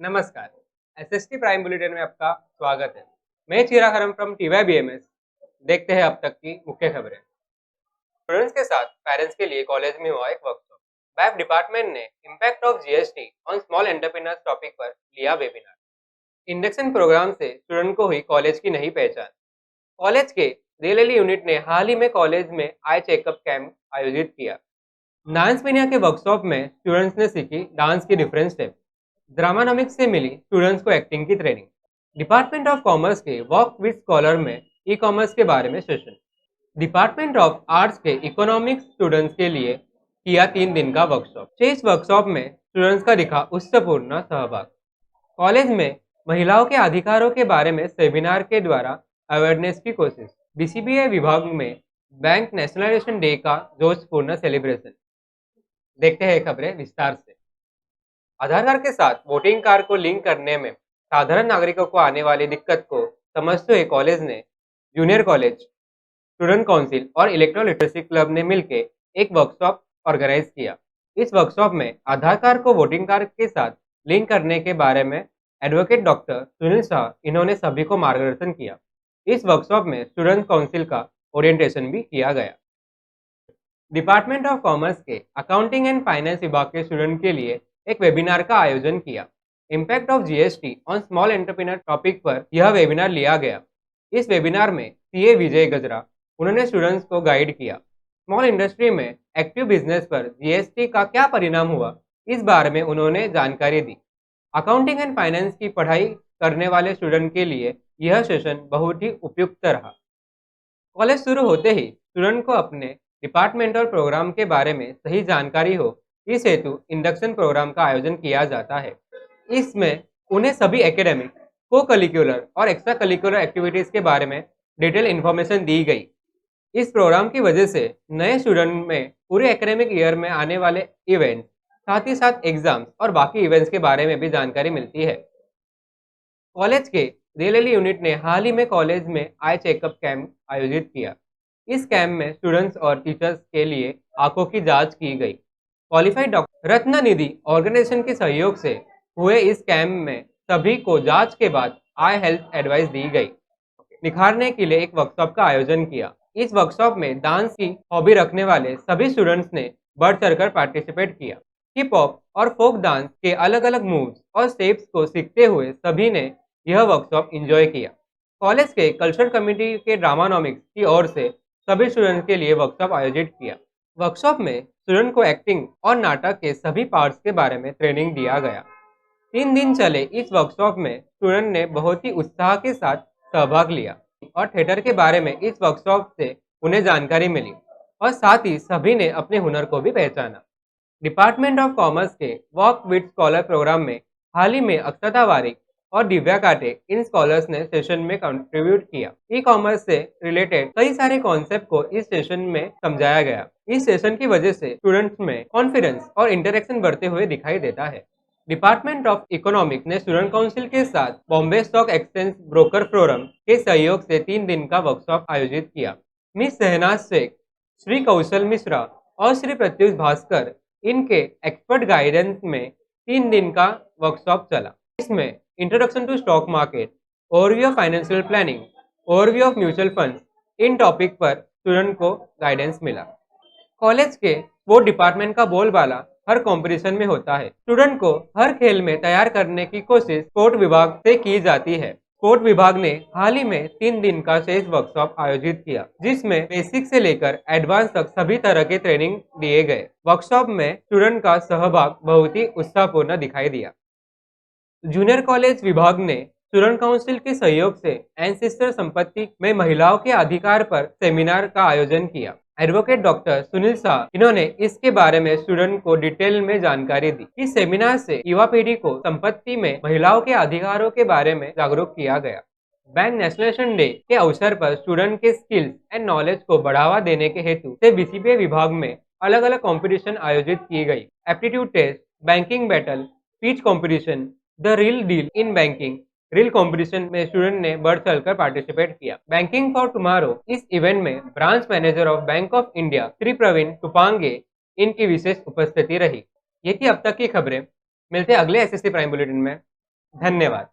नमस्कार। SST prime bulletin में आपका स्वागत है। मैं चिराग हरम फ्रॉम टीवाई बीएमएस। देखते हैं अब तक की मुख्य खबरें। स्टूडेंट्स के साथ पेरेंट्स के लिए कॉलेज में हुआ एक वर्कशॉप। बैफ डिपार्टमेंट ने impact of GST on small entrepreneurs topic पर लिया वेबिनार। इंडक्शन प्रोग्राम से स्टूडेंट को हुई कॉलेज की नई पहचान। कॉलेज के DLLE यूनिट ने हाल ही में कॉलेज में आई चेकअप कैंप आयोजित किया। डांस मीडिया के वर्कशॉप में स्टूडेंट्स ने सीखी डांस की डिफरेंट स्टेप। ड्रामानॉमिक्स से मिली स्टूडेंट्स को एक्टिंग की ट्रेनिंग। डिपार्टमेंट ऑफ कॉमर्स के वॉक विद स्कॉलर में ई कॉमर्स के बारे में सेशन। डिपार्टमेंट ऑफ आर्ट्स के इकोनॉमिक्स स्टूडेंट्स के लिए किया 3 दिन का वर्कशॉप। इस वर्कशॉप में स्टूडेंट्स का दिखा उत्साहपूर्ण सहभाग। कॉलेज में महिलाओं के अधिकारों के बारे में सेमिनार के द्वारा अवेयरनेस की कोशिश। BCBA विभाग में बैंक नेशनलाइजेशन डे का जोशपूर्ण सेलिब्रेशन। देखते हैं खबरें विस्तार से। आधार कार्ड के साथ वोटिंग कार्ड को लिंक करने में साधारण नागरिकों को आने वाली दिक्कत को समझते हुए कॉलेज ने जूनियर कॉलेज, स्टूडेंट काउंसिल और इलेक्ट्रो लिटरेसी क्लब ने मिलकर एक वर्कशॉप ऑर्गेनाइज किया। इस वर्कशॉप में आधार कार्ड को वोटिंग कार्ड के साथ लिंक करने के बारे में एडवोकेट डॉक्टर सुनील शाह इन्होंने सभी को मार्गदर्शन किया। इस वर्कशॉप में स्टूडेंट काउंसिल का ओरिएंटेशन भी किया गया। डिपार्टमेंट ऑफ कॉमर्स के अकाउंटिंग एंड फाइनेंस विभाग के स्टूडेंट के लिए एक वेबिनार का आयोजन किया। Impact of GST on small entrepreneur topic पर यह वेबिनार लिया गया। इस वेबिनार में सीए विजय गजरा उन्होंने स्टूडेंट्स को गाइड किया। स्मॉल इंडस्ट्री में एक्टिव बिजनेस पर जीएसटी का क्या परिणाम हुआ, इस बारे में उन्होंने जानकारी दी। अकाउंटिंग एंड फाइनेंस की पढ़ाई करने वाले स्टूडेंट के लिए यह सेशन बहुत ही उपयुक्त रहा। कॉलेज शुरू होते ही स्टूडेंट को अपने डिपार्टमेंट और प्रोग्राम के बारे में सही जानकारी हो, इस हेतु इंडक्शन प्रोग्राम का आयोजन किया जाता है। इसमें उन्हें सभी एकेडमिक, को करिकुलर और एक्स्ट्रा करिकुलर एक्टिविटीज के बारे में डिटेल इन्फॉर्मेशन दी गई। इस प्रोग्राम की वजह से नए स्टूडेंट में पूरे एकेडमिक ईयर में आने वाले इवेंट्स, साथ ही साथ एग्जाम्स और बाकी इवेंट्स के बारे में भी जानकारी मिलती है। कॉलेज के DLLE यूनिट ने हाल ही में कॉलेज में आई चेकअप कैंप आयोजित किया। इस कैंप में स्टूडेंट्स और टीचर्स के लिए आंखों की जांच की गई। क्वालिफाइड डॉक्टर रत्न निधि ऑर्गेनाइजेशन के सहयोग से हुए इस कैंप में सभी को जांच के बाद आई हेल्थ एडवाइस दी गई। निखारने के लिए एक वर्कशॉप का आयोजन किया। इस वर्कशॉप में डांस की हॉबी रखने वाले सभी स्टूडेंट्स ने बढ़ चढ़कर पार्टिसिपेट किया। हिप हॉप और फोक डांस के अलग अलग मूव्स और स्टेप्स को सीखते हुए सभी ने यह वर्कशॉप एंजॉय किया। कॉलेज के कल्चरल कमेटी के ड्रामानॉमिक्स की ओर से सभी स्टूडेंट्स के लिए वर्कशॉप आयोजित किया। वर्कशॉप में स्टूडेंट को एक्टिंग और नाटक के सभी पार्ट्स के बारे में ट्रेनिंग दिया गया। 3 दिन चले इस वर्कशॉप में स्टूडेंट ने बहुत ही उत्साह के साथ सहभाग लिया और थिएटर के बारे में इस वर्कशॉप से उन्हें जानकारी मिली और साथ ही सभी ने अपने हुनर को भी पहचाना। डिपार्टमेंट ऑफ कॉमर्स के वॉक विद स्कॉलर प्रोग्राम में हाल ही में अक्षता वारिक और दिव्या काटे इन स्कॉलर्स ने सेशन में कंट्रीब्यूट किया। ई कॉमर्स से रिलेटेड कई सारे कॉन्सेप्ट को इस सेशन में समझाया गया। इस सेशन की वजह से स्टूडेंट्स में कॉन्फिडेंस और इंटरेक्शन बढ़ते हुए दिखाई देता है। डिपार्टमेंट ऑफ इकोनॉमिक्स ने स्टूडेंट काउंसिल के साथ Bombay stock exchange broker forum के सहयोग से 3 दिन का वर्कशॉप आयोजित किया। मिस शहनाज शेख, श्री कौशल मिश्रा और श्री प्रत्युष भास्कर इनके एक्सपर्ट गाइडेंस में 3 दिन का वर्कशॉप चला। इसमें introduction to stock market, overview of financial planning, overview of mutual funds, इन टॉपिक पर स्टूडेंट को गाइडेंस मिला। कॉलेज के स्पोर्ट डिपार्टमेंट का बोलबाला हर कंपटीशन में होता है। स्टूडेंट को हर खेल में तैयार करने की कोशिश स्पोर्ट विभाग से की जाती है। स्पोर्ट विभाग ने हाल ही में 3 दिन का शेष वर्कशॉप आयोजित किया, जिसमें बेसिक से लेकर एडवांस तक सभी तरह के ट्रेनिंग दिए गए। वर्कशॉप में स्टूडेंट का सहभाग बहुत ही उत्साहपूर्ण दिखाई दिया। जूनियर कॉलेज विभाग ने स्टूडेंट काउंसिल के सहयोग से एंसेस्टर संपत्ति में महिलाओं के अधिकार पर सेमिनार का आयोजन किया। एडवोकेट डॉक्टर सुनील शाह इन्होंने इसके बारे में स्टूडेंट को डिटेल में जानकारी दी। इस सेमिनार से युवा पीढ़ी को संपत्ति में महिलाओं के अधिकारों के बारे में जागरूक किया गया। बैंक नेशनलाइजेशन डे के अवसर पर स्टूडेंट के स्किल्स एंड नॉलेज को बढ़ावा देने के हेतु से BCBA विभाग में अलग अलग कंपटीशन आयोजित की गई। Aptitude test, banking battle, speech competition, the real deal in banking, real competition में स्टूडेंट ने बढ़ चढ़कर पार्टिसिपेट किया। बैंकिंग फॉर टुमारो इस इवेंट में branch manager of bank of India Shri Praveen Tupange इनकी विशेष उपस्थिति रही। ये थी अब तक की खबरें। मिलते हैं अगले SST प्राइम बुलेटिन में। धन्यवाद।